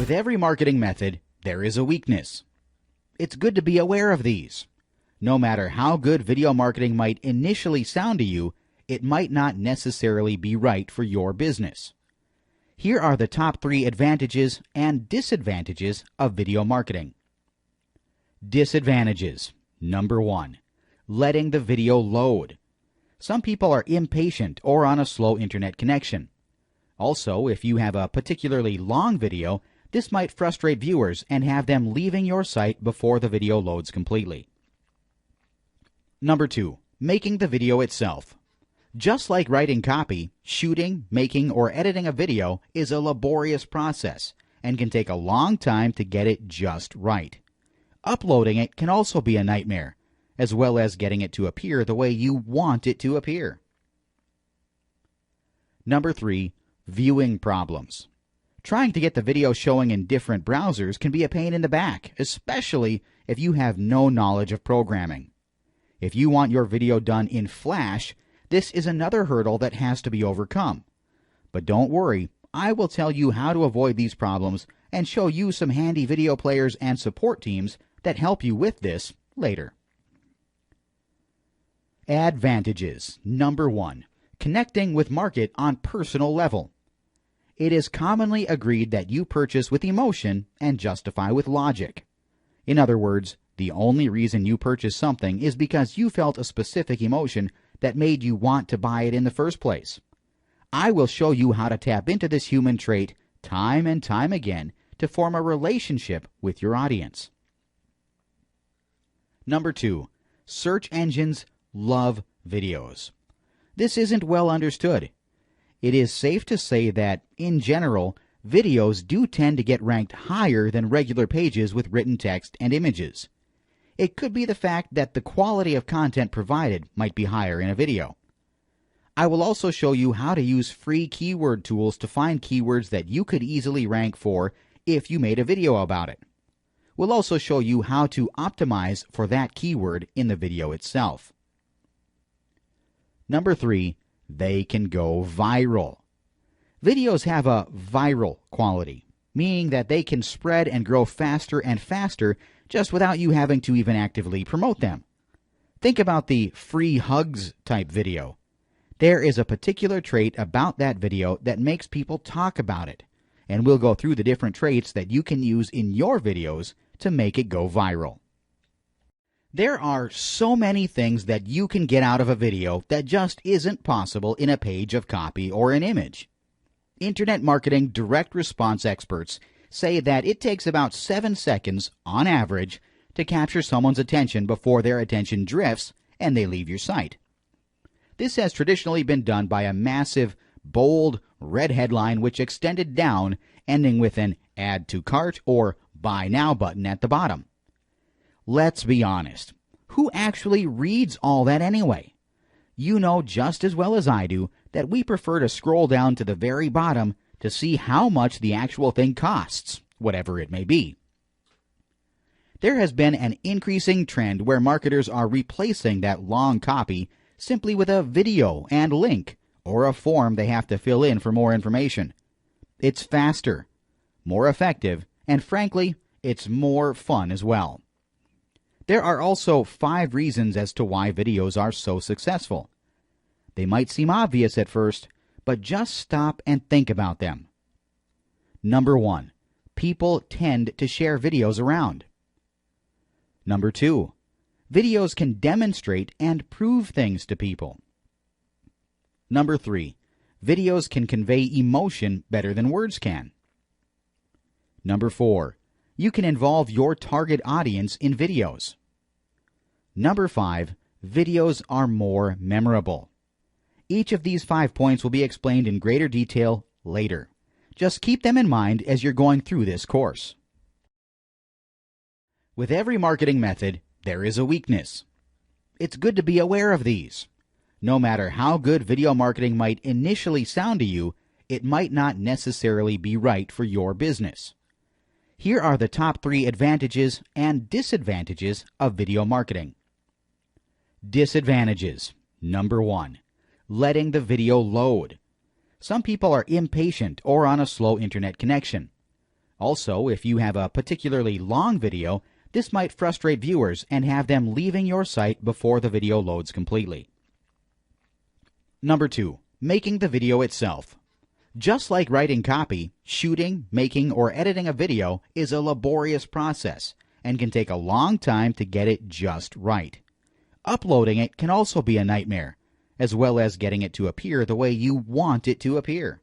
With every marketing method, there is a weakness. It's good to be aware of these. No matter how good video marketing might initially sound to you, it might not necessarily be right for your business. Here are the top 3 advantages and disadvantages of video marketing. Disadvantages. Number 1. Letting the video load. Some people are impatient or on a slow internet connection. Also, if you have a particularly long video, this might frustrate viewers and have them leaving your site before the video loads completely. Number 2. Making the video itself. Just like writing copy, shooting, making, or editing a video is a laborious process and can take a long time to get it just right. Uploading it can also be a nightmare, as well as getting it to appear the way you want it to appear. Number 3. Viewing problems. Trying to get the video showing in different browsers can be a pain in the back, especially if you have no knowledge of programming. If you want your video done in Flash, this is another hurdle that has to be overcome. But don't worry, I will tell you how to avoid these problems and show you some handy video players and support teams that help you with this later. Advantages. Number 1. Connecting with market on personal level. It is commonly agreed that you purchase with emotion and justify with logic. In other words, the only reason you purchase something is because you felt a specific emotion that made you want to buy it in the first place. I will show you how to tap into this human trait time and time again to form a relationship with your audience. Number 2. Search engines love videos. This isn't well understood. It is safe to say that, in general, videos do tend to get ranked higher than regular pages with written text and images. It could be the fact that the quality of content provided might be higher in a video. I will also show you how to use free keyword tools to find keywords that you could easily rank for if you made a video about it. We'll also show you how to optimize for that keyword in the video itself. Number 3. They can go viral. Videos have a viral quality, meaning that they can spread and grow faster and faster just without you having to even actively promote them. Think about the free hugs type video. There is a particular trait about that video that makes people talk about it, and we'll go through the different traits that you can use in your videos to make it go viral. There are so many things that you can get out of a video that just isn't possible in a page of copy or an image. Internet marketing direct response experts say that it takes about 7 seconds, on average, to capture someone's attention before their attention drifts and they leave your site. This has traditionally been done by a massive, bold, red headline which extended down, ending with an add to cart or buy now button at the bottom. Let's be honest. Who actually reads all that anyway? You know just as well as I do that we prefer to scroll down to the very bottom to see how much the actual thing costs, whatever it may be. There has been an increasing trend where marketers are replacing that long copy simply with a video and link or a form they have to fill in for more information. It's faster, more effective, and frankly, it's more fun as well. There are also 5 reasons as to why videos are so successful. They might seem obvious at first, but just stop and think about them. Number 1, people tend to share videos around. Number 2, videos can demonstrate and prove things to people. Number 3, videos can convey emotion better than words can. Number 4, you can involve your target audience in videos. Number 5, videos are more memorable. Each of these 5 points will be explained in greater detail later. Just keep them in mind as you're going through this course. With every marketing method, there is a weakness. It's good to be aware of these. No matter how good video marketing might initially sound to you, it might not necessarily be right for your business. Here are the top 3 advantages and disadvantages of video marketing. Disadvantages. Number 1, letting the video load. Some people are impatient or on a slow internet connection. Also, if you have a particularly long video, this might frustrate viewers and have them leaving your site before the video loads completely. Number 2, making the video itself. Just like writing copy, shooting, making, or editing a video is a laborious process and can take a long time to get it just right. Uploading it can also be a nightmare, as well as getting it to appear the way you want it to appear.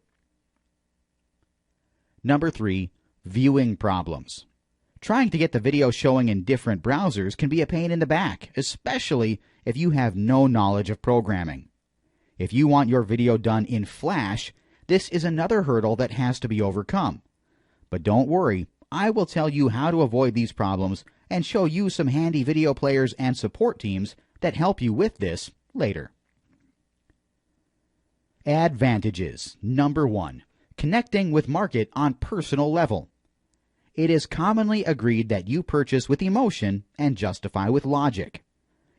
Number 3, viewing problems. Trying to get the video showing in different browsers can be a pain in the back, especially if you have no knowledge of programming. If you want your video done in Flash, this is another hurdle that has to be overcome. But don't worry, I will tell you how to avoid these problems and show you some handy video players and support teams that help you with this later. Advantages. Number 1, connecting with market on personal level. It is commonly agreed that you purchase with emotion and justify with logic.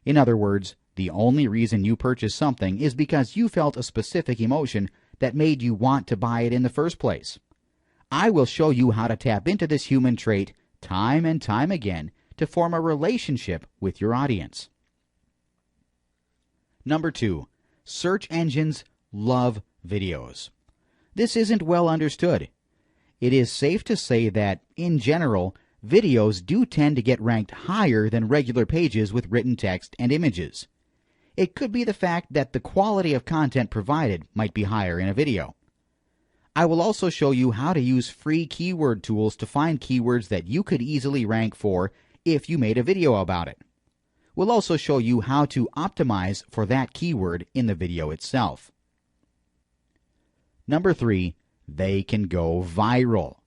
In other words, the only reason you purchase something is because you felt a specific emotion that made you want to buy it in the first place. I will show you how to tap into this human trait time and time again to form a relationship with your audience. Number 2, search engines love videos. This isn't well understood. It is safe to say that, in general, videos do tend to get ranked higher than regular pages with written text and images. It could be the fact that the quality of content provided might be higher in a video. I will also show you how to use free keyword tools to find keywords that you could easily rank for if you made a video about it. We'll also show you how to optimize for that keyword in the video itself. Number 3, they can go viral.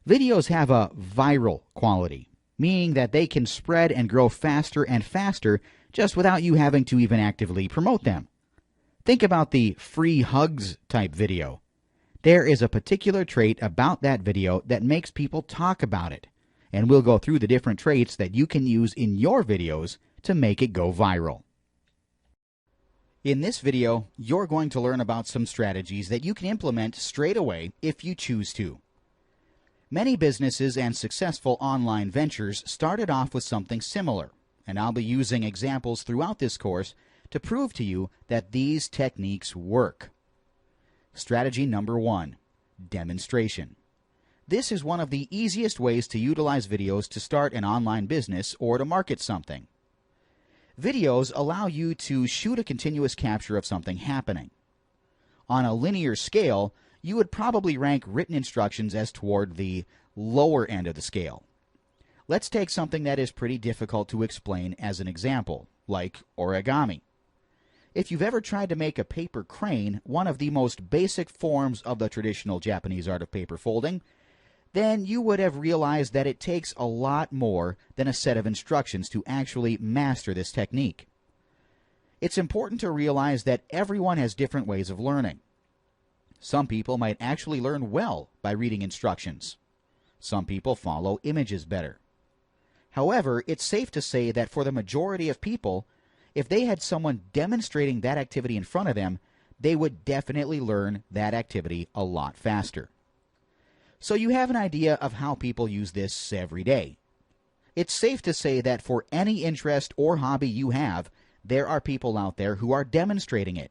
Videos have a viral quality, meaning that they can spread and grow faster and faster just without you having to even actively promote them. Think about the free hugs type video. There is a particular trait about that video that makes people talk about it, and we'll go through the different traits that you can use in your videos to make it go viral. In this video, you're going to learn about some strategies that you can implement straight away if you choose to. Many businesses and successful online ventures started off with something similar, and I'll be using examples throughout this course to prove to you that these techniques work. Strategy number 1, demonstration. This is one of the easiest ways to utilize videos to start an online business or to market something. Videos allow you to shoot a continuous capture of something happening. On a linear scale, you would probably rank written instructions as toward the lower end of the scale. Let's take something that is pretty difficult to explain as an example, like origami. If you've ever tried to make a paper crane, one of the most basic forms of the traditional Japanese art of paper folding, then you would have realized that it takes a lot more than a set of instructions to actually master this technique. It's important to realize that everyone has different ways of learning. Some people might actually learn well by reading instructions. Some people follow images better. However, it's safe to say that for the majority of people, if they had someone demonstrating that activity in front of them, they would definitely learn that activity a lot faster. So you have an idea of how people use this every day. It's safe to say that for any interest or hobby you have, there are people out there who are demonstrating it.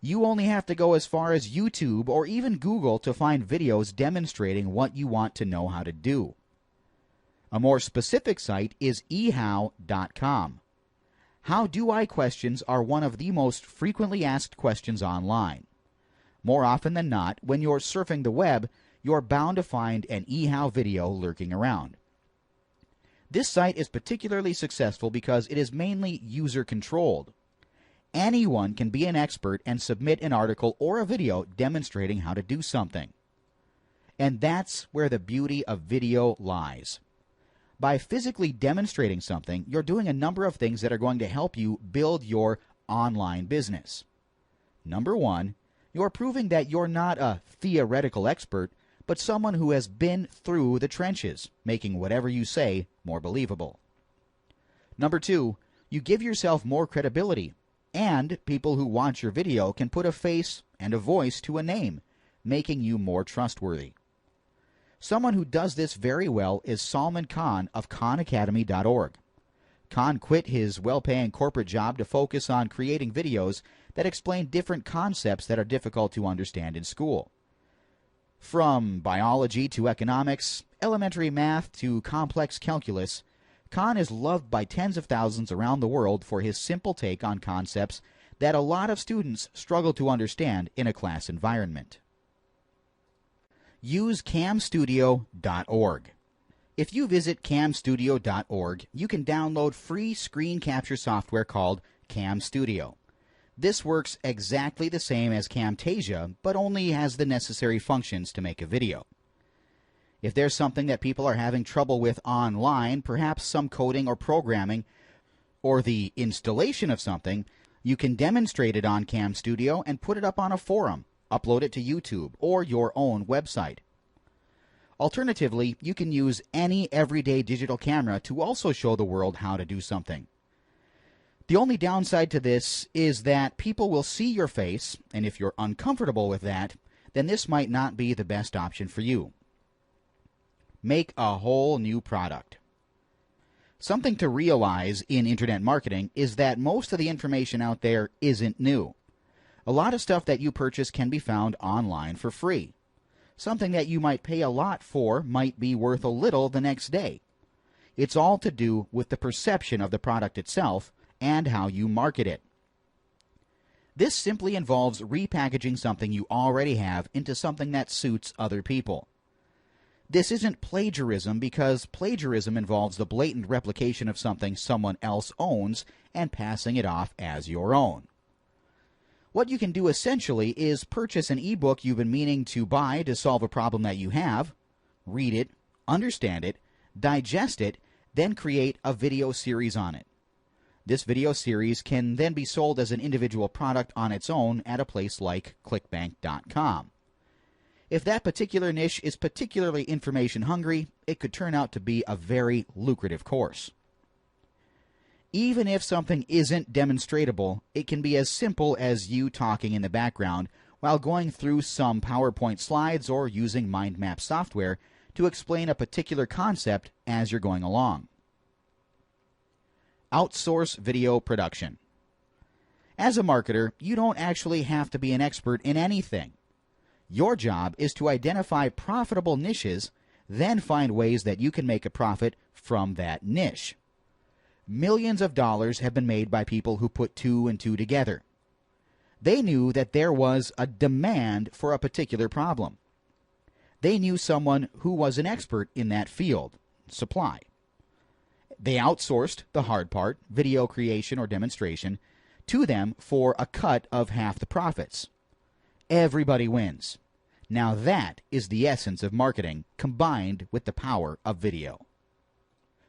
You only have to go as far as YouTube or even Google to find videos demonstrating what you want to know how to do. A more specific site is ehow.com. How do I questions are one of the most frequently asked questions online. More often than not, when you're surfing the web, you're bound to find an eHow video lurking around. This site is particularly successful because it is mainly user-controlled. Anyone can be an expert and submit an article or a video demonstrating how to do something. And that's where the beauty of video lies. By physically demonstrating something, you're doing a number of things that are going to help you build your online business. Number 1, you're proving that you're not a theoretical expert, but someone who has been through the trenches, making whatever you say more believable. Number 2, you give yourself more credibility, and people who watch your video can put a face and a voice to a name, making you more trustworthy. Someone who does this very well is Salman Khan of KhanAcademy.org. Khan quit his well-paying corporate job to focus on creating videos that explain different concepts that are difficult to understand in school. From biology to economics, elementary math to complex calculus, Khan is loved by tens of thousands around the world for his simple take on concepts that a lot of students struggle to understand in a class environment. Use camstudio.org. If you visit camstudio.org, you can download free screen capture software called Cam Studio. This works exactly the same as Camtasia, but only has the necessary functions to make a video. If there's something that people are having trouble with online, perhaps some coding or programming, or the installation of something, you can demonstrate it on Cam Studio and put it up on a forum, upload it to YouTube or your own website. Alternatively, you can use any everyday digital camera to also show the world how to do something. The only downside to this is that people will see your face, and if you're uncomfortable with that, then this might not be the best option for you. Make a whole new product. Something to realize in internet marketing is that most of the information out there isn't new. A lot of stuff that you purchase can be found online for free. Something that you might pay a lot for might be worth a little the next day. It's all to do with the perception of the product itself and how you market it. This simply involves repackaging something you already have into something that suits other people. This isn't plagiarism because plagiarism involves the blatant replication of something someone else owns and passing it off as your own. What you can do essentially is purchase an ebook you've been meaning to buy to solve a problem that you have, read it, understand it, digest it, then create a video series on it. This video series can then be sold as an individual product on its own at a place like clickbank.com. If that particular niche is particularly information hungry, it could turn out to be a very lucrative course. Even if something isn't demonstratable, it can be as simple as you talking in the background while going through some PowerPoint slides or using mind map software to explain a particular concept as you're going along. Outsource video production. As a marketer, you don't actually have to be an expert in anything. Your job is to identify profitable niches, then find ways that you can make a profit from that niche. Millions of dollars have been made by people who put two and two together. They knew that there was a demand for a particular problem. They knew someone who was an expert in that field, supply. They outsourced the hard part, video creation or demonstration, to them for a cut of half the profits. Everybody wins. Now that is the essence of marketing combined with the power of video.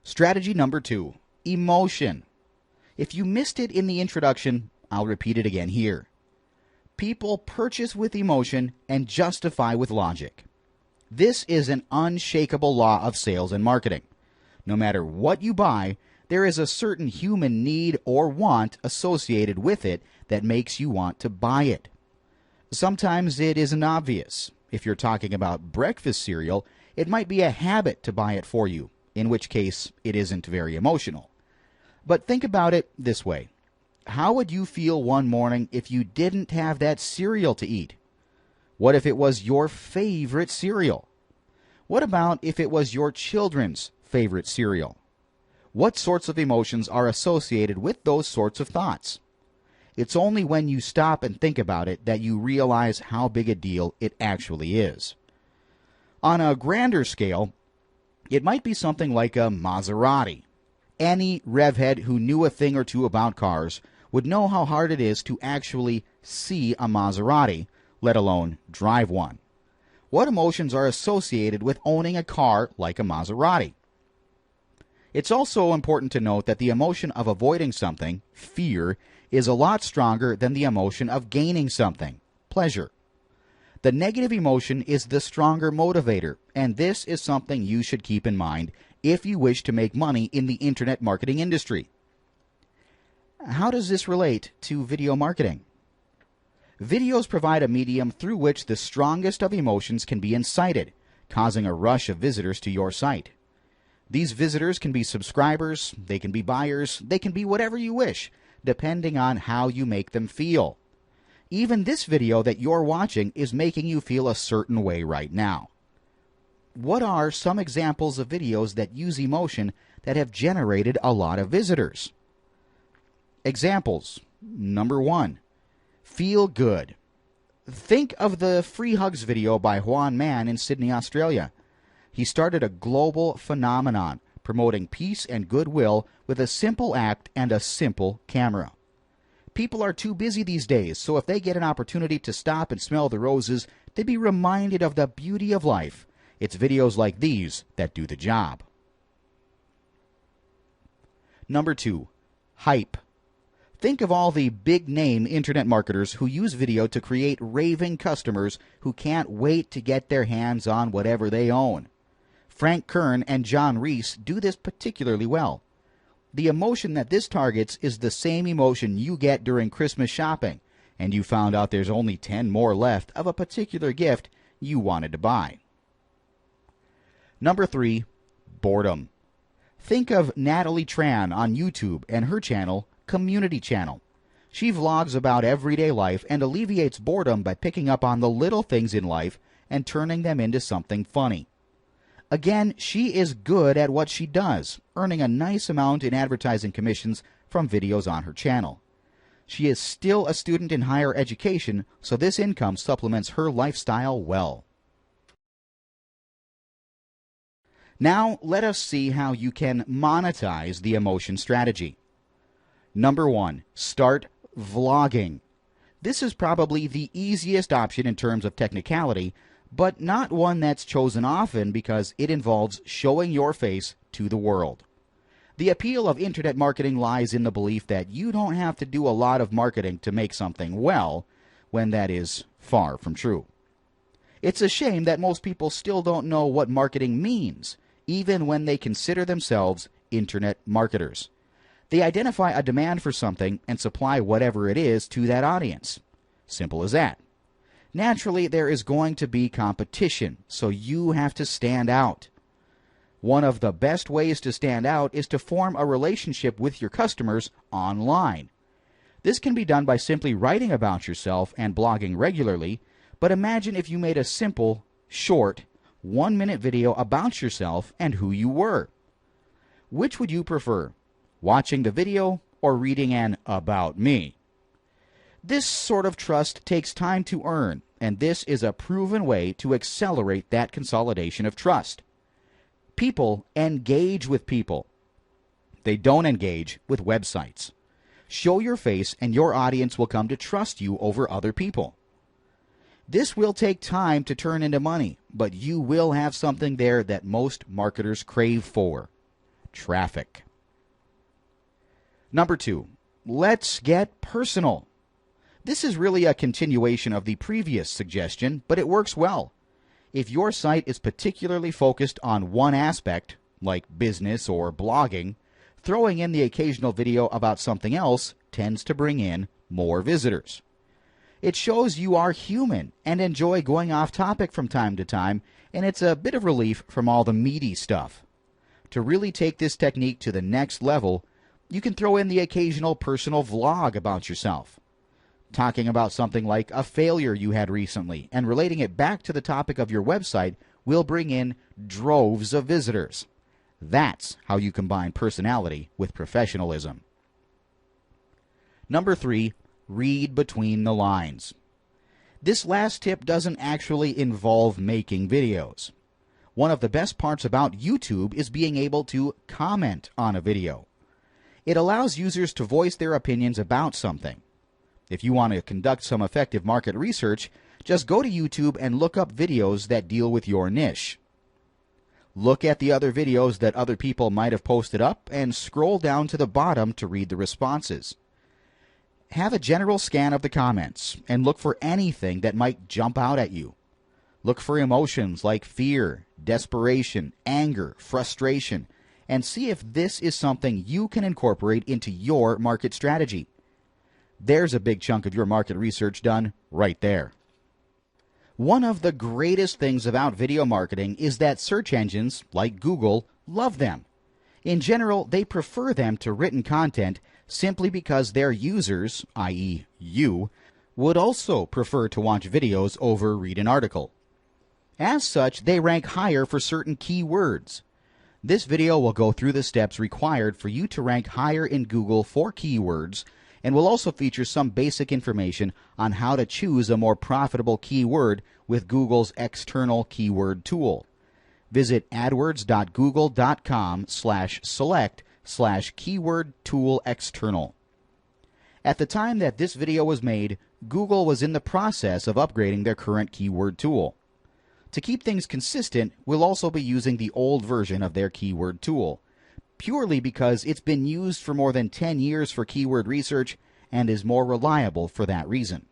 Strategy number 2, emotion. If you missed it in the introduction, I'll repeat it again here. People purchase with emotion and justify with logic. This is an unshakable law of sales and marketing. No matter what you buy, there is a certain human need or want associated with it that makes you want to buy it. Sometimes it isn't obvious. If you're talking about breakfast cereal, it might be a habit to buy it for you, in which case it isn't very emotional. But think about it this way. How would you feel one morning if you didn't have that cereal to eat? What if it was your favorite cereal? What about if it was your children's favorite cereal? What sorts of emotions are associated with those sorts of thoughts? It's only when you stop and think about it that you realize how big a deal it actually is. On a grander scale, it might be something like a Maserati. Any revhead who knew a thing or two about cars would know how hard it is to actually see a Maserati, let alone drive one. What emotions are associated with owning a car like a Maserati? It's also important to note that the emotion of avoiding something, fear, is a lot stronger than the emotion of gaining something, pleasure. The negative emotion is the stronger motivator, and this is something you should keep in mind if you wish to make money in the internet marketing industry. How does this relate to video marketing? Videos provide a medium through which the strongest of emotions can be incited, causing a rush of visitors to your site. These visitors can be subscribers, they can be buyers, they can be whatever you wish, depending on how you make them feel. Even this video that you're watching is making you feel a certain way right now. What are some examples of videos that use emotion that have generated a lot of visitors? Examples. Number 1. Feel good. Think of the free hugs video by Juan Mann in Sydney, Australia. He started a global phenomenon promoting peace and goodwill with a simple act and a simple camera. People are too busy these days, so if they get an opportunity to stop and smell the roses, they'd be reminded of the beauty of life. It's videos like these that do the job. Number 2. Hype. Think of all the big-name internet marketers who use video to create raving customers who can't wait to get their hands on whatever they own. Frank Kern and John Reese do this particularly well. The emotion that this targets is the same emotion you get during Christmas shopping, and you found out there's only 10 more left of a particular gift you wanted to buy. Number 3. Boredom. Think of Natalie Tran on YouTube and her channel, Community Channel. She vlogs about everyday life and alleviates boredom by picking up on the little things in life and turning them into something funny. Again, she is good at what she does, earning a nice amount in advertising commissions from videos on her channel. She is still a student in higher education, so this income supplements her lifestyle well. Now, let us see how you can monetize the emotion strategy. Number 1, start vlogging. This is probably the easiest option in terms of technicality, but not one that's chosen often because it involves showing your face to the world. The appeal of internet marketing lies in the belief that you don't have to do a lot of marketing to make something well, when that is far from true. It's a shame that most people still don't know what marketing means, even when they consider themselves internet marketers. They identify a demand for something and supply whatever it is to that audience. Simple as that. Naturally, there is going to be competition, so you have to stand out. One of the best ways to stand out is to form a relationship with your customers online. This can be done by simply writing about yourself and blogging regularly, but imagine if you made a simple, short, 1-minute video about yourself and who you were. Which would you prefer, watching the video or reading an "About Me"? This sort of trust takes time to earn, and this is a proven way to accelerate that consolidation of trust. People engage with people. They don't engage with websites. Show your face and your audience will come to trust you over other people. This will take time to turn into money, but you will have something there that most marketers crave for: traffic. Number 2, let's get personal. This is really a continuation of the previous suggestion, but it works well. If your site is particularly focused on one aspect, like business or blogging, throwing in the occasional video about something else tends to bring in more visitors. It shows you are human and enjoy going off topic from time to time, and it's a bit of relief from all the meaty stuff. To really take this technique to the next level, you can throw in the occasional personal vlog about yourself. Talking about something like a failure you had recently and relating it back to the topic of your website will bring in droves of visitors. That's how you combine personality with professionalism. Number 3, read between the lines. This last tip doesn't actually involve making videos. One of the best parts about YouTube is being able to comment on a video. It allows users to voice their opinions about something. If you want to conduct some effective market research, just go to YouTube and look up videos that deal with your niche. Look at the other videos that other people might have posted up and scroll down to the bottom to read the responses. Have a general scan of the comments and look for anything that might jump out at you. Look for emotions like fear, desperation, anger, frustration, and see if this is something you can incorporate into your market strategy. There's a big chunk of your market research done right there. One of the greatest things about video marketing is that search engines, like Google, love them. In general, they prefer them to written content simply because their users, i.e. you, would also prefer to watch videos over read an article. As such, they rank higher for certain keywords. This video will go through the steps required for you to rank higher in Google for keywords, and will also feature some basic information on how to choose a more profitable keyword with Google's external keyword tool. Visit adwords.google.com/select/keyword tool external. At the time that this video was made, Google was in the process of upgrading their current keyword tool. To keep things consistent, we'll also be using the old version of their keyword tool, purely because it's been used for more than 10 years for keyword research and is more reliable for that reason.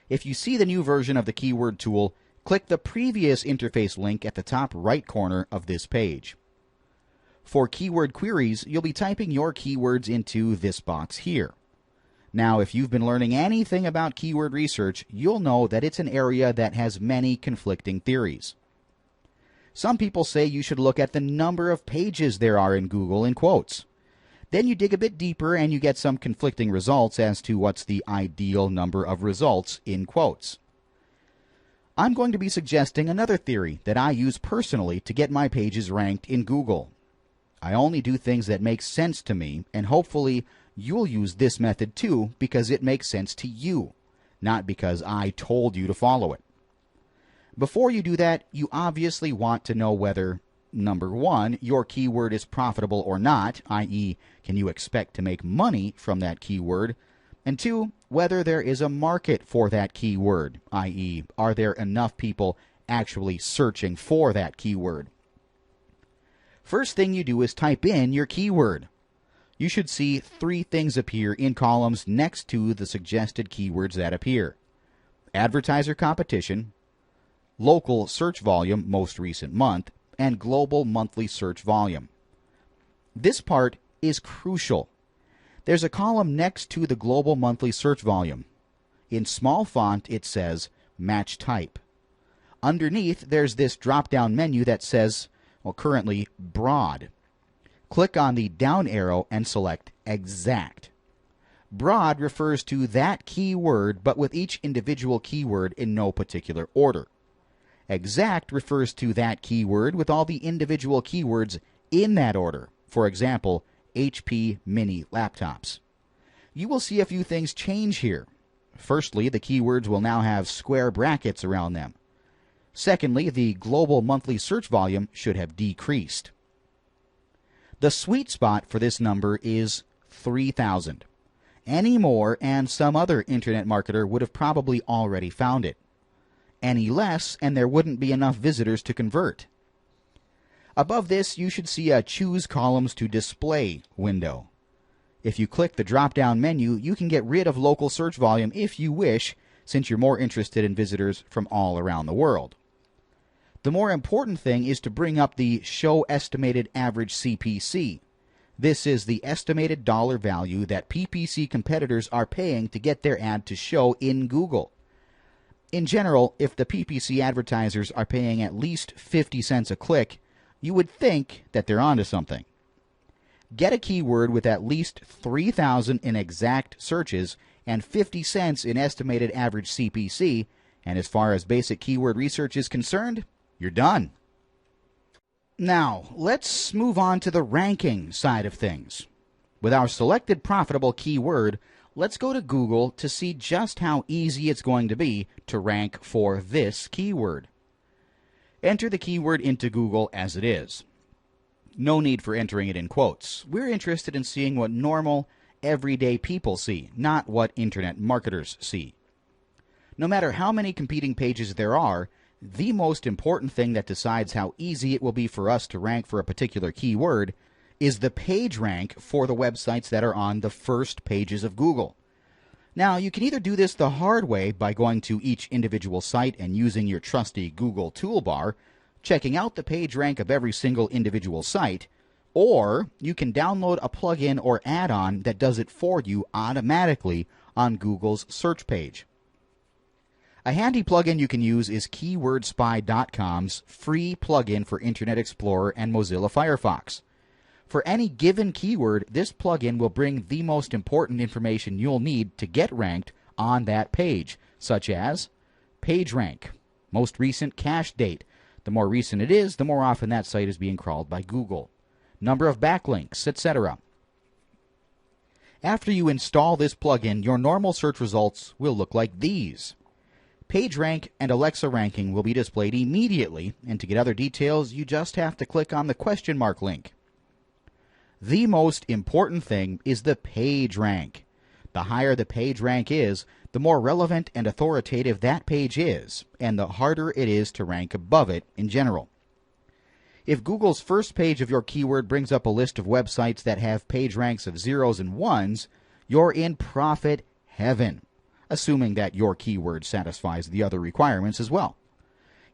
If you see the new version of the keyword tool, click the previous interface link at the top right corner of this page. For keyword queries, you'll be typing your keywords into this box here. Now, if you've been learning anything about keyword research, you'll know that it's an area that has many conflicting theories. Some people say you should look at the number of pages there are in Google in quotes. Then you dig a bit deeper and you get some conflicting results as to what's the ideal number of results in quotes. I'm going to be suggesting another theory that I use personally to get my pages ranked in Google. I only do things that make sense to me, and hopefully you'll use this method too because it makes sense to you, not because I told you to follow it. Before you do that, you obviously want to know whether, number one, your keyword is profitable or not, i.e., can you expect to make money from that keyword, and two, whether there is a market for that keyword, i.e., are there enough people actually searching for that keyword. First thing you do is type in your keyword. You should see three things appear in columns next to the suggested keywords that appear: advertiser competition, local search volume most recent month, and global monthly search volume. This part is crucial. There's a column next to the global monthly search volume. In small font it says match type. Underneath there's this drop-down menu that says, well, currently broad. Click on the down arrow and select exact. Broad refers to that keyword but with each individual keyword in no particular order. Exact refers to that keyword with all the individual keywords in that order. For example, HP mini laptops. You will see a few things change here. Firstly, the keywords will now have square brackets around them. Secondly, the global monthly search volume should have decreased. The sweet spot for this number is 3,000. Any more and some other internet marketer would have probably already found it. Any less and there wouldn't be enough visitors to convert. Above this, you should see a Choose Columns to Display window. If you click the drop-down menu, you can get rid of local search volume if you wish, since you're more interested in visitors from all around the world. The more important thing is to bring up the Show Estimated Average CPC. This is the estimated dollar value that PPC competitors are paying to get their ad to show in Google. In general, if the PPC advertisers are paying at least 50 cents a click, you would think that they're onto something. Get a keyword with at least 3,000 in exact searches and 50 cents in estimated average CPC, and as far as basic keyword research is concerned, you're done. Now, let's move on to the ranking side of things. With our selected profitable keyword, let's go to Google to see just how easy it's going to be to rank for this keyword. Enter the keyword into Google as it is. No need for entering it in quotes. We're interested in seeing what normal, everyday people see, not what internet marketers see. No matter how many competing pages there are, the most important thing that decides how easy it will be for us to rank for a particular keyword is the page rank for the websites that are on the first pages of Google. Now, you can either do this the hard way by going to each individual site and using your trusty Google toolbar, checking out the page rank of every single individual site, or you can download a plugin or add-on that does it for you automatically on Google's search page. A handy plugin you can use is keywordspy.com's free plugin for Internet Explorer and Mozilla Firefox. For any given keyword, this plugin will bring the most important information you'll need to get ranked on that page, such as page rank, most recent cache date. The more recent it is, the more often that site is being crawled by Google, number of backlinks, etc. After you install this plugin, your normal search results will look like these. PageRank and Alexa ranking will be displayed immediately, and to get other details, you just have to click on the question mark link. The most important thing is the page rank. The higher the page rank is, the more relevant and authoritative that page is, and the harder it is to rank above it in general. If Google's first page of your keyword brings up a list of websites that have page ranks of 0s and 1s, you're in profit heaven, assuming that your keyword satisfies the other requirements as well.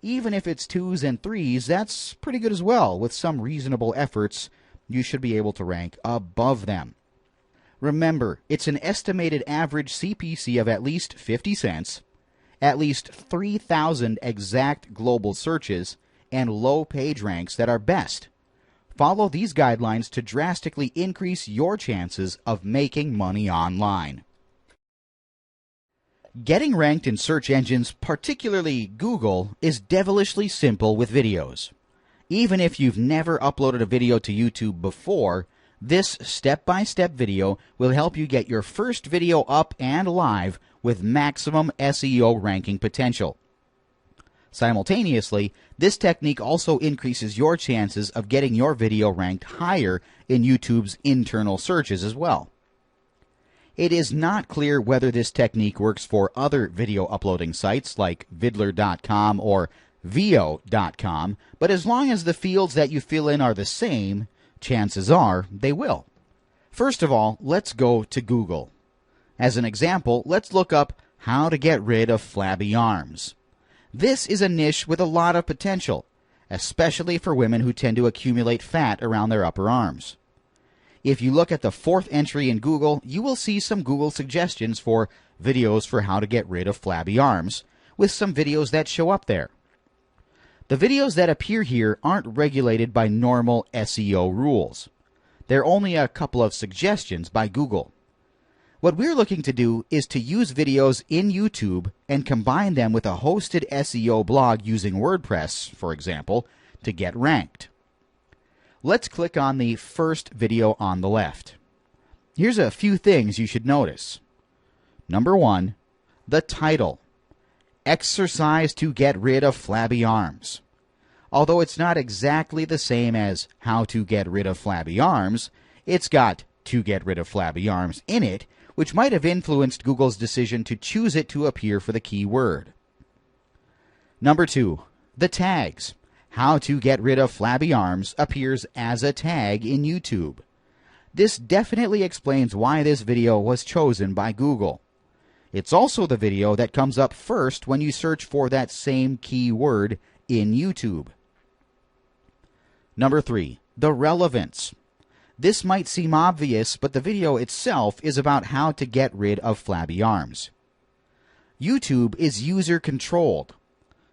Even if it's 2s and 3s, that's pretty good as well. With some reasonable efforts, you should be able to rank above them. Remember, it's an estimated average CPC of at least 50 cents, at least 3,000 exact global searches, and low page ranks that are best. Follow these guidelines to drastically increase your chances of making money online. Getting ranked in search engines, particularly Google, is devilishly simple with videos. Even if you've never uploaded a video to YouTube before, this step-by-step video will help you get your first video up and live with maximum SEO ranking potential. Simultaneously, this technique also increases your chances of getting your video ranked higher in YouTube's internal searches as well. It is not clear whether this technique works for other video uploading sites like vidler.com or veo.com, but as long as the fields that you fill in are the same, chances are they will. First of all, let's go to Google. As an example, let's look up how to get rid of flabby arms. This is a niche with a lot of potential, especially for women who tend to accumulate fat around their upper arms. If you look at the fourth entry in Google, you will see some Google suggestions for videos for how to get rid of flabby arms, with some videos that show up there. The videos that appear here aren't regulated by normal SEO rules. They're only a couple of suggestions by Google. What we're looking to do is to use videos in YouTube and combine them with a hosted SEO blog using WordPress, for example, to get ranked. Let's click on the first video on the left. Here's a few things you should notice. Number 1, the title. Exercise to get rid of flabby arms. Although it's not exactly the same as how to get rid of flabby arms, it's got to get rid of flabby arms in it, which might have influenced Google's decision to choose it to appear for the keyword. Number 2, the tags. How to get rid of flabby arms appears as a tag in YouTube. This definitely explains why this video was chosen by Google. It's also the video that comes up first when you search for that same keyword in YouTube. Number 3, the relevance. This might seem obvious, but the video itself is about how to get rid of flabby arms. YouTube is user-controlled.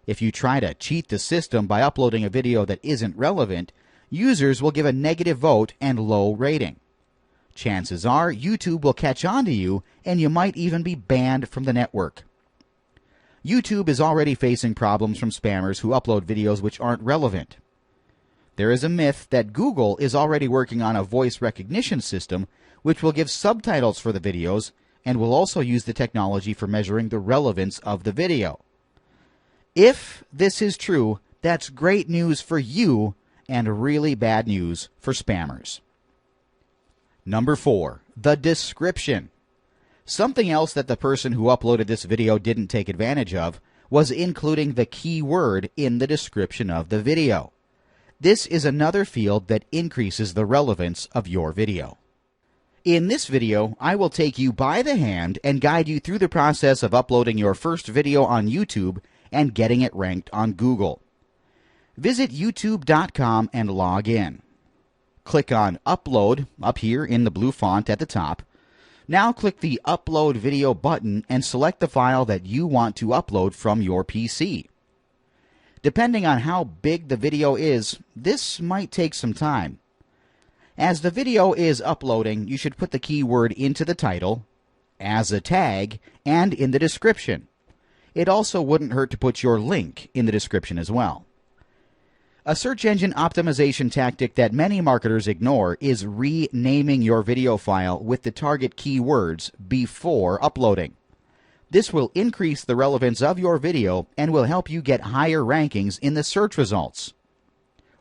If you try to cheat the system by uploading a video that isn't relevant, users will give a negative vote and low rating. Chances are YouTube will catch on to you, and you might even be banned from the network. YouTube is already facing problems from spammers who upload videos which aren't relevant. There is a myth that Google is already working on a voice recognition system which will give subtitles for the videos and will also use the technology for measuring the relevance of the video. If this is true, that's great news for you and really bad news for spammers. Number 4, the description. Something else that the person who uploaded this video didn't take advantage of was including the keyword in the description of the video. This is another field that increases the relevance of your video. In this video, I will take you by the hand and guide you through the process of uploading your first video on YouTube and getting it ranked on Google. Visit youtube.com and log in. Click on Upload up here in the blue font at the top. Now click the Upload Video button and select the file that you want to upload from your PC. Depending on how big the video is, this might take some time. As the video is uploading, you should put the keyword into the title, as a tag, and in the description. It also wouldn't hurt to put your link in the description as well. A search engine optimization tactic that many marketers ignore is renaming your video file with the target keywords before uploading. This will increase the relevance of your video and will help you get higher rankings in the search results.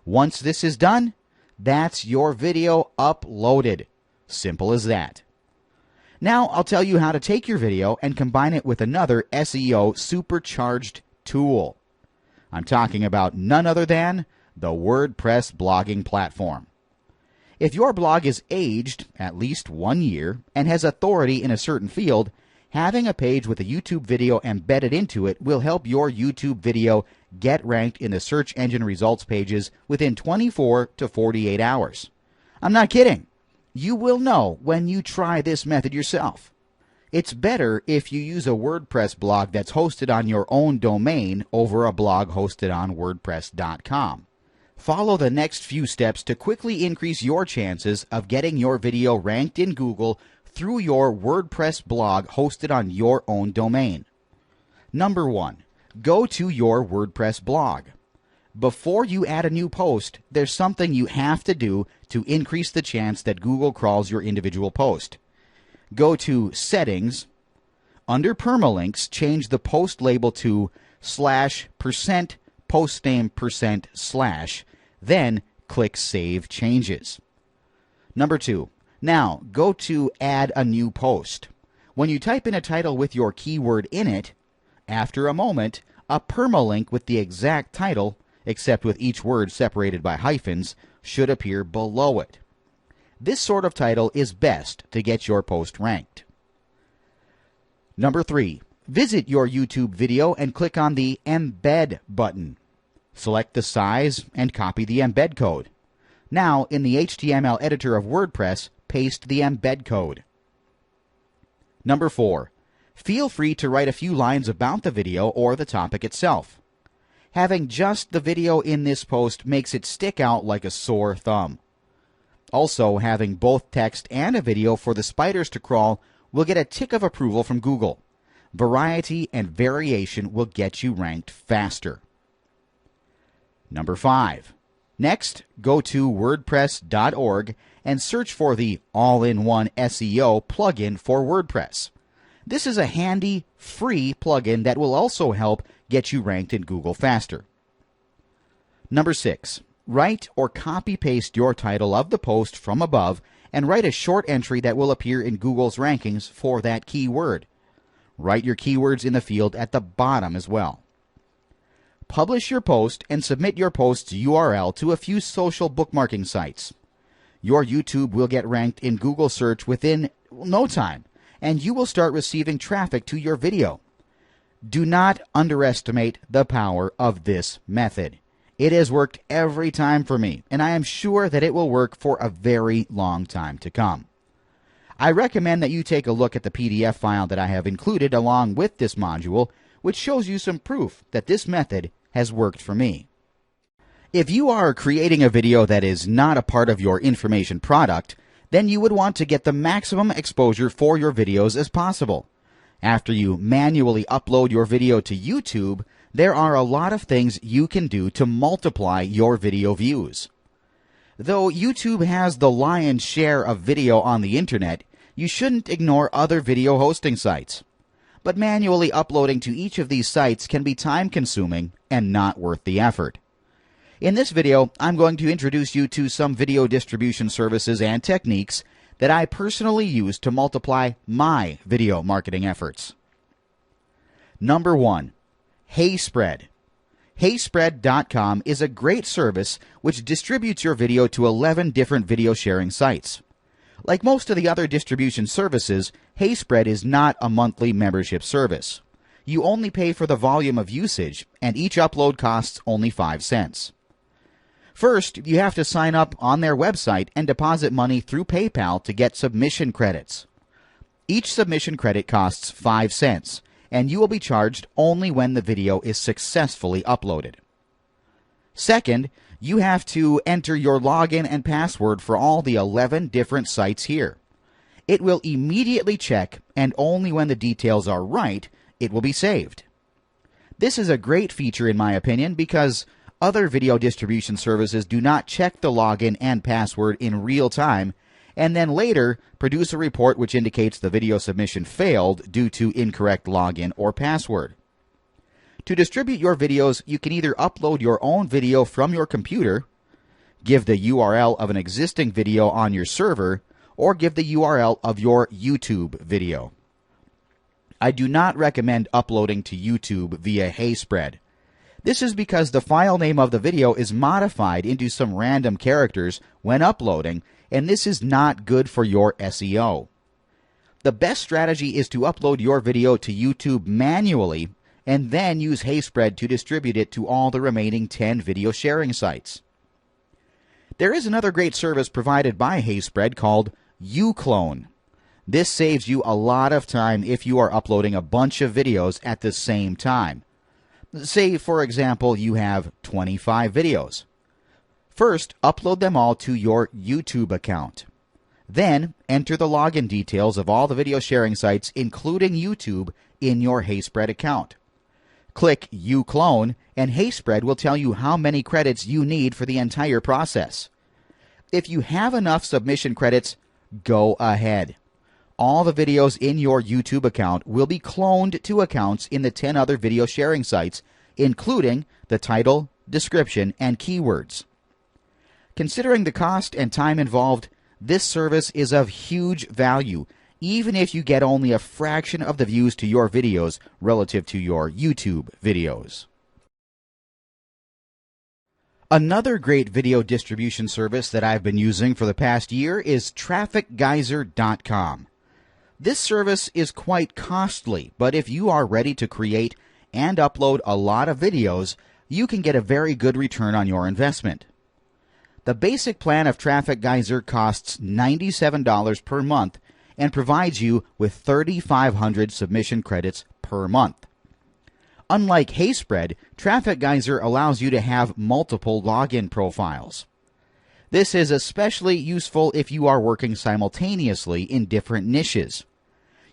Once this is done, that's your video uploaded. Simple as that. Now I'll tell you how to take your video and combine it with another SEO supercharged tool. I'm talking about none other than the WordPress blogging platform. If your blog is aged at least 1 year and has authority in a certain field, having a page with a YouTube video embedded into it will help your YouTube video get ranked in the search engine results pages within 24 to 48 hours. I'm not kidding. You will know when you try this method yourself. It's better if you use a WordPress blog that's hosted on your own domain over a blog hosted on WordPress.com. Follow the next few steps to quickly increase your chances of getting your video ranked in Google through your WordPress blog hosted on your own domain. Number 1. Go to your WordPress blog. Before you add a new post, there's something you have to do to increase the chance that Google crawls your individual post. Go to Settings. Under Permalinks, change the post label to /% postname %/, then click Save Changes. Number 2. Now, go to Add a New Post. When you type in a title with your keyword in it, after a moment, a permalink with the exact title, except with each word separated by hyphens, should appear below it. This sort of title is best to get your post ranked. Number 3. Visit your YouTube video and click on the Embed button. Select the size and copy the embed code. Now, in the HTML editor of WordPress, paste the embed code. Number 4. Feel free to write a few lines about the video or the topic itself. Having just the video in this post makes it stick out like a sore thumb. Also, having both text and a video for the spiders to crawl will get a tick of approval from Google. Variety and variation will get you ranked faster. Number 5. Next, go to WordPress.org and search for the all-in-one SEO plugin for WordPress. This is a handy, free plugin that will also help get you ranked in Google faster. Number 6. Write or copy-paste your title of the post from above and write a short entry that will appear in Google's rankings for that keyword. Write your keywords in the field at the bottom as well. Publish your post and submit your post's URL to a few social bookmarking sites. Your YouTube will get ranked in Google search within no time, and you will start receiving traffic to your video. Do not underestimate the power of this method. It has worked every time for me, and I am sure that it will work for a very long time to come. I recommend that you take a look at the PDF file that I have included along with this module, which shows you some proof that this method has worked for me. If you are creating a video that is not a part of your information product, then you would want to get the maximum exposure for your videos as possible. After you manually upload your video to YouTube, there are a lot of things you can do to multiply your video views. Though YouTube has the lion's share of video on the internet, you shouldn't ignore other video hosting sites. But manually uploading to each of these sites can be time-consuming and not worth the effort. In this video, I'm going to introduce you to some video distribution services and techniques that I personally use to multiply my video marketing efforts. Number 1. HeySpread. HeySpread.com is a great service which distributes your video to 11 different video sharing sites. Like most of the other distribution services, HeySpread is not a monthly membership service. You only pay for the volume of usage, and each upload costs only 5 cents. First, you have to sign up on their website and deposit money through PayPal to get submission credits. Each submission credit costs 5 cents, and you will be charged only when the video is successfully uploaded. Second, you have to enter your login and password for all the 11 different sites here. It will immediately check, and only when the details are right, it will be saved. This is a great feature in my opinion because other video distribution services do not check the login and password in real time and then later produce a report which indicates the video submission failed due to incorrect login or password. To distribute your videos, you can either upload your own video from your computer, give the URL of an existing video on your server, or give the URL of your YouTube video. I do not recommend uploading to YouTube via HeySpread. This is because the file name of the video is modified into some random characters when uploading, and this is not good for your SEO. The best strategy is to upload your video to YouTube manually and then use HeySpread to distribute it to all the remaining 10 video sharing sites. There is another great service provided by HeySpread called uClone. This saves you a lot of time if you are uploading a bunch of videos at the same time. Say, for example, you have 25 videos. First, upload them all to your YouTube account. Then, enter the login details of all the video sharing sites, including YouTube, in your HeySpread account. Click uClone, and HeySpread will tell you how many credits you need for the entire process. If you have enough submission credits, go ahead. All the videos in your YouTube account will be cloned to accounts in the 10 other video sharing sites, including the title, description, and keywords. Considering the cost and time involved, this service is of huge value, even if you get only a fraction of the views to your videos relative to your YouTube videos. Another great video distribution service that I've been using for the past year is TrafficGeyser.com. This service is quite costly, but if you are ready to create and upload a lot of videos, you can get a very good return on your investment. The basic plan of Traffic Geyser costs $97 per month and provides you with 3,500 submission credits per month. Unlike HeySpread, Traffic Geyser allows you to have multiple login profiles. This is especially useful if you are working simultaneously in different niches.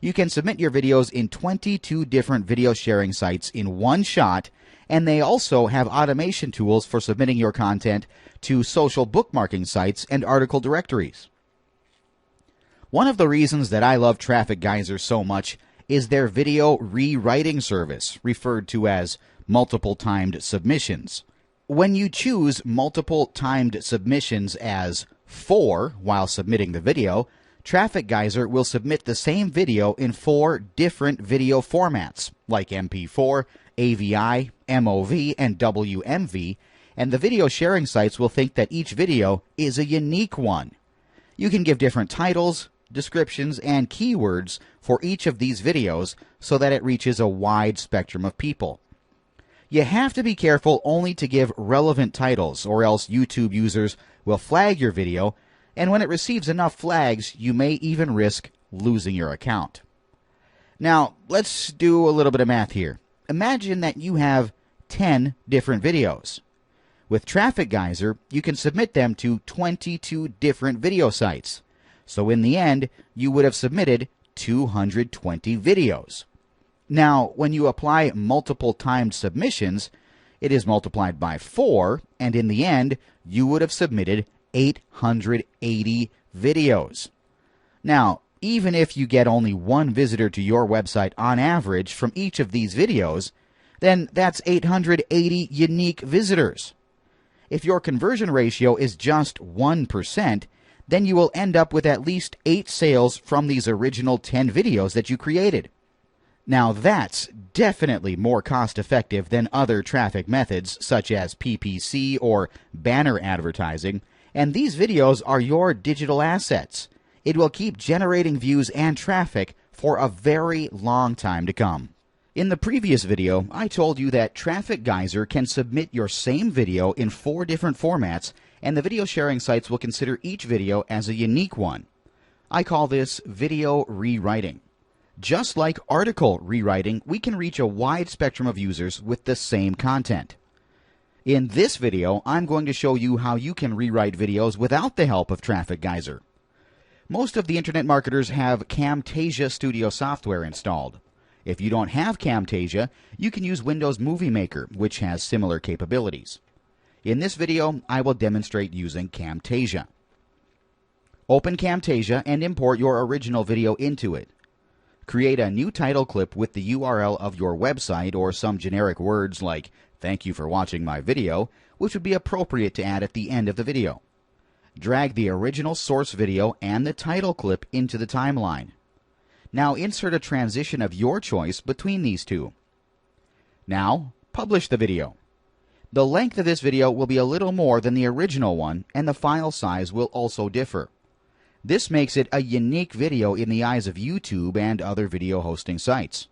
You can submit your videos in 22 different video sharing sites in one shot, and they also have automation tools for submitting your content to social bookmarking sites and article directories. One of the reasons that I love Traffic Geyser so much is their video rewriting service, referred to as multiple timed submissions. When you choose multiple timed submissions as 4 while submitting the video, Traffic Geyser will submit the same video in 4 different video formats, like MP4, AVI, MOV, and WMV, and the video sharing sites will think that each video is a unique one. You can give different titles, descriptions, and keywords for each of these videos so that it reaches a wide spectrum of people. You have to be careful only to give relevant titles, or else YouTube users will flag your video, and when it receives enough flags, you may even risk losing your account. Now, let's do a little bit of math here. Imagine that you have 10 different videos. With Traffic Geyser, you can submit them to 22 different video sites. So in the end, you would have submitted 220 videos. Now, when you apply multiple timed submissions, it is multiplied by 4, and in the end, you would have submitted 880 videos. Now, even if you get only one visitor to your website on average from each of these videos, then that's 880 unique visitors. If your conversion ratio is just 1%, then you will end up with at least 8 sales from these original 10 videos that you created. Now that's definitely more cost-effective than other traffic methods such as PPC or banner advertising, and these videos are your digital assets. It will keep generating views and traffic for a very long time to come. In the previous video, I told you that Traffic Geyser can submit your same video in 4 different formats, and the video sharing sites will consider each video as a unique one. I call this video rewriting. Just like article rewriting, we can reach a wide spectrum of users with the same content. In this video, I'm going to show you how you can rewrite videos without the help of Traffic Geyser. Most of the internet marketers have Camtasia Studio software installed. If you don't have Camtasia, you can use Windows Movie Maker, which has similar capabilities. In this video, I will demonstrate using Camtasia. Open Camtasia and import your original video into it. Create a new title clip with the URL of your website or some generic words like "Thank you for watching my video," which would be appropriate to add at the end of the video. Drag the original source video and the title clip into the timeline. Now insert a transition of your choice between these two. Now, publish the video. The length of this video will be a little more than the original one, and the file size will also differ. This makes it a unique video in the eyes of YouTube and other video hosting sites.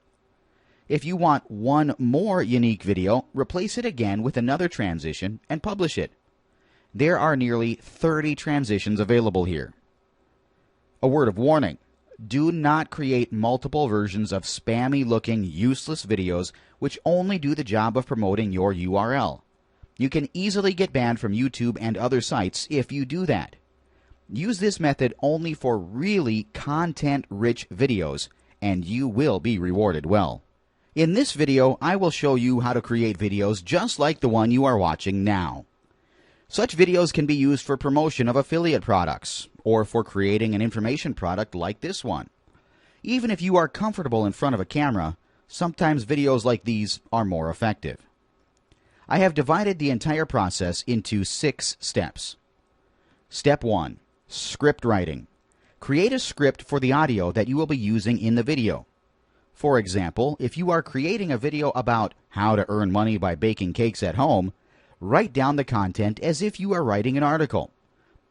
If you want one more unique video, replace it again with another transition and publish it. There are nearly 30 transitions available here. A word of warning: do not create multiple versions of spammy-looking, useless videos which only do the job of promoting your URL. You can easily get banned from YouTube and other sites if you do that. Use this method only for really content-rich videos, and you will be rewarded well. In this video, I will show you how to create videos just like the one you are watching now. Such videos can be used for promotion of affiliate products, or for creating an information product like this one. Even if you are comfortable in front of a camera, sometimes videos like these are more effective. I have divided the entire process into 6 steps. Step 1. Script writing. Create a script for the audio that you will be using in the video. For example, if you are creating a video about how to earn money by baking cakes at home, write down the content as if you are writing an article.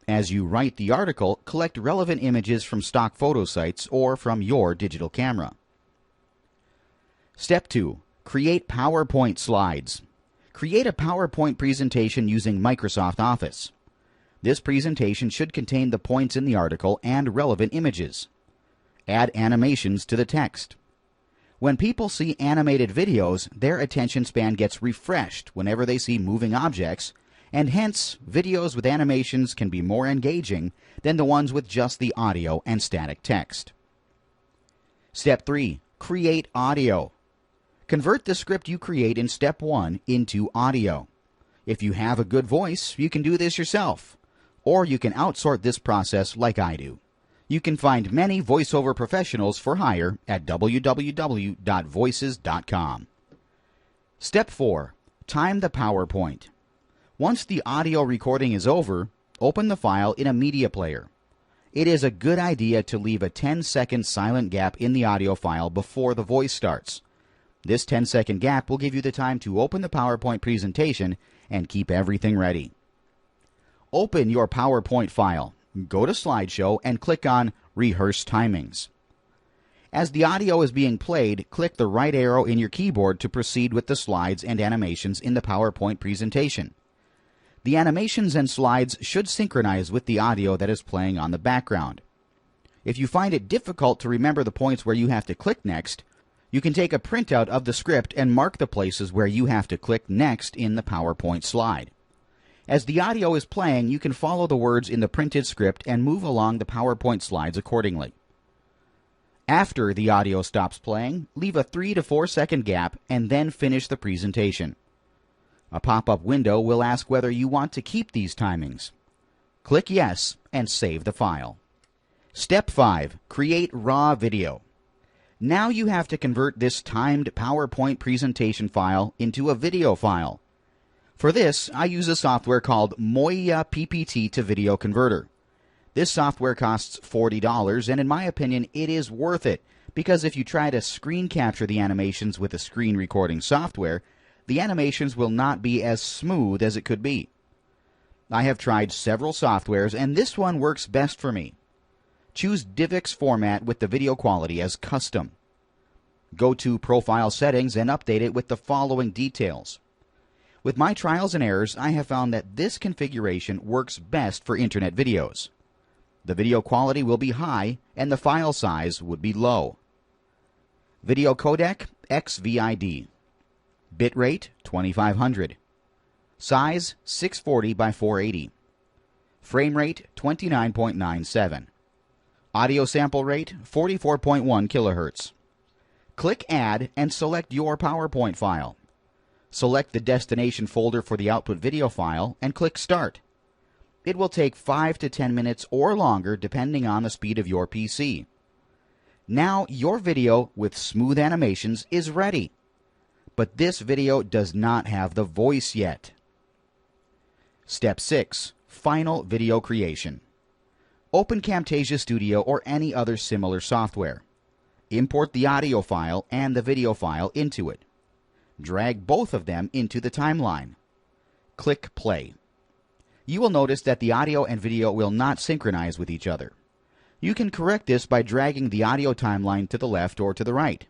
As you write the article, collect relevant images from stock photo sites or from your digital camera. Step 2. Create PowerPoint slides. Create a PowerPoint presentation using Microsoft Office. This presentation should contain the points in the article and relevant images. Add animations to the text. When people see animated videos, their attention span gets refreshed whenever they see moving objects, and hence, videos with animations can be more engaging than the ones with just the audio and static text. Step 3. Create audio. Convert the script you create in Step 1 into audio. If you have a good voice, you can do this yourself, or you can outsource this process like I do. You can find many voiceover professionals for hire at www.voices.com. Step 4. Time the PowerPoint. Once the audio recording is over, open the file in a media player. It is a good idea to leave a 10-second silent gap in the audio file before the voice starts. This 10-second gap will give you the time to open the PowerPoint presentation and keep everything ready. Open your PowerPoint file, go to Slideshow, and click on Rehearse Timings. As the audio is being played, click the right arrow in your keyboard to proceed with the slides and animations in the PowerPoint presentation. The animations and slides should synchronize with the audio that is playing on the background. If you find it difficult to remember the points where you have to click next, you can take a printout of the script and mark the places where you have to click next in the PowerPoint slide. As the audio is playing, you can follow the words in the printed script and move along the PowerPoint slides accordingly. After the audio stops playing, leave a 3 to 4 second gap and then finish the presentation. A pop-up window will ask whether you want to keep these timings. Click Yes and save the file. Step 5. Create raw video. Now you have to convert this timed PowerPoint presentation file into a video file. For this, I use a software called Moya PPT to Video Converter. This software costs $40, and in my opinion, it is worth it, because if you try to screen capture the animations with a screen recording software, the animations will not be as smooth as it could be. I have tried several softwares, and this one works best for me. Choose DivX format with the video quality as custom. Go to Profile Settings and update it with the following details. With my trials and errors, I have found that this configuration works best for internet videos. The video quality will be high and the file size would be low. Video codec XVID. Bitrate 2500. Size 640 by 480. Frame rate 29.97. Audio sample rate 44.1 kHz. Click Add and select your PowerPoint file. Select the destination folder for the output video file and click Start. It will take 5 to 10 minutes or longer depending on the speed of your PC. Now your video with smooth animations is ready. But this video does not have the voice yet. Step 6. Final video creation. Open Camtasia Studio or any other similar software. Import the audio file and the video file into it. Drag both of them into the timeline. Click Play. You will notice that the audio and video will not synchronize with each other. You can correct this by dragging the audio timeline to the left or to the right.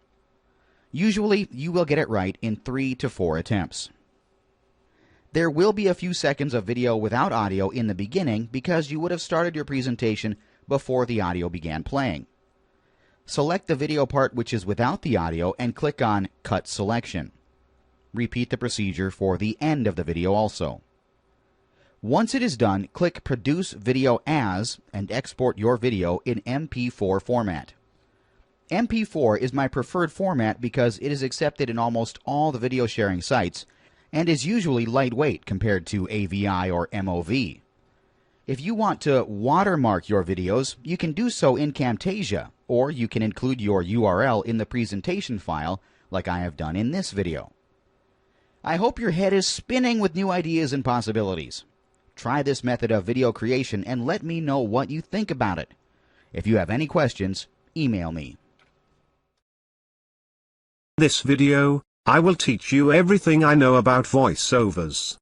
Usually, you will get it right in 3 to 4 attempts. There will be a few seconds of video without audio in the beginning because you would have started your presentation before the audio began playing. Select the video part which is without the audio and click on Cut Selection. Repeat the procedure for the end of the video also. Once it is done, click Produce Video As and export your video in MP4 format. MP4 is my preferred format because it is accepted in almost all the video sharing sites and is usually lightweight compared to AVI or MOV. If you want to watermark your videos, you can do so in Camtasia, or you can include your URL in the presentation file like I have done in this video. I hope your head is spinning with new ideas and possibilities. Try this method of video creation and let me know what you think about it. If you have any questions, email me. In this video, I will teach you everything I know about voiceovers.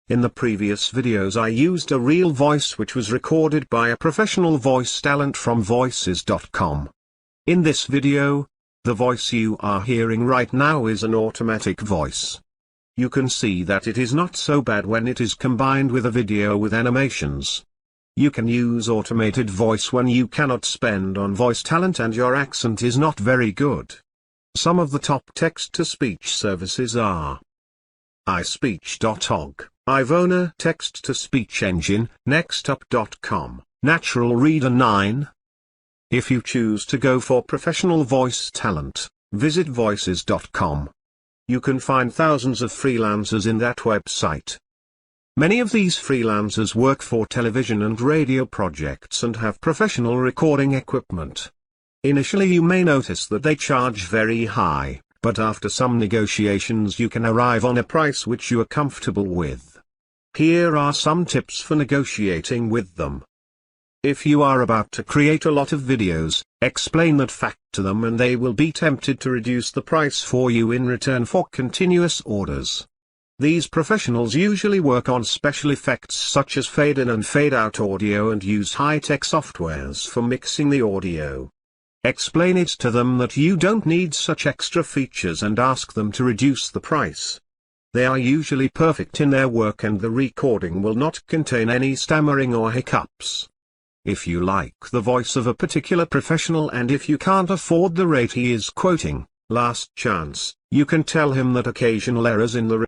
In the previous videos I used a real voice which was recorded by a professional voice talent from voices.com. In this video, the voice you are hearing right now is an automatic voice. You can see that it is not so bad when it is combined with a video with animations. You can use automated voice when you cannot spend on voice talent and your accent is not very good. Some of the top text-to-speech services are iSpeech.org, Ivona text-to-speech engine, nextup.com, Natural Reader 9. If you choose to go for professional voice talent, visit voices.com. You can find thousands of freelancers in that website. Many of these freelancers work for television and radio projects and have professional recording equipment. Initially you may notice that they charge very high, but after some negotiations you can arrive on a price which you are comfortable with. Here are some tips for negotiating with them. If you are about to create a lot of videos, explain that fact to them and they will be tempted to reduce the price for you in return for continuous orders. These professionals usually work on special effects such as fade in and fade out audio and use high-tech softwares for mixing the audio. Explain it to them that you don't need such extra features and ask them to reduce the price. They are usually perfect in their work and the recording will not contain any stammering or hiccups. If you like the voice of a particular professional and if you can't afford the rate he is quoting, last chance, you can tell him that occasional errors in the